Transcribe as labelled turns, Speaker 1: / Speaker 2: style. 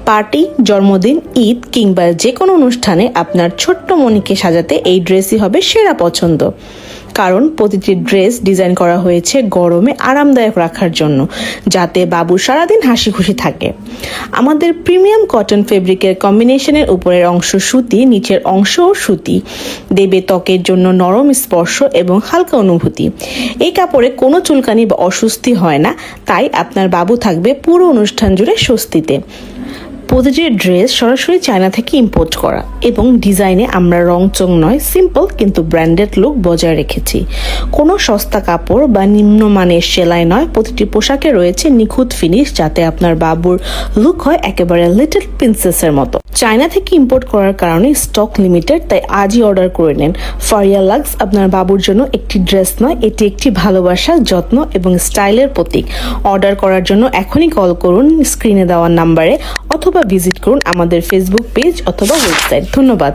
Speaker 1: Party, জন্মদিন, ঈদ কিংবা যে কোনো অনুষ্ঠানে আপনার ছোট্ট মনিকে সাজাতে এই ড্রেসই হবে সেরা পছন্দ। কারণ প্রতিটি ড্রেস ডিজাইন করা হয়েছে গরমে আরামদায়ক রাখার জন্য, যাতে বাবু সারাদিন হাসি খুশি থাকে। আমাদের প্রিমিয়াম কটন ফেব্রিকের কম্বিনেশনের উপরের অংশ সুতি, নিচের অংশও সুতি, দেবে ত্বকের জন্য নরম স্পর্শ এবং হালকা অনুভূতি। এই কাপড়ে কোনো চুলকানি বা অস্বস্তি হয় না, তাই আপনার বাবু থাকবে পুরো অনুষ্ঠান জুড়ে স্বস্তিতে। প্রতিটি ড্রেস সরাসরি চায়না থেকে ইম্পোর্ট করা এবং ডিজাইনে আমরা রংচং নয়, সিম্পল কিন্তু ব্র্যান্ডেড লুক বজায় রেখেছি। কোনো সস্তা কাপড় বা নিম্নমানের সেলাই নয়, প্রতিটি পোশাকে রয়েছে নিখুঁত ফিনিশ, যাতে আপনার বাবুর লুক হয় একেবারে লিটল প্রিন্সেসের মতো। চায়না থেকে ইম্পোর্ট করার কারণে স্টক লিমিটেড, তাই আজই অর্ডার করে নেন। ফারিয়া লাক্স আপনার বাবুর জন্য একটি ড্রেস নয়, এটি একটি ভালোবাসা, যত্ন এবং স্টাইলের প্রতীক। অর্ডার করার জন্য এখনই কল করুন স্ক্রিনে দেওয়া নাম্বারে, অথবা ভিজিট করুন আমাদের ফেসবুক পেজ অথবা ওয়েবসাইট। ধন্যবাদ।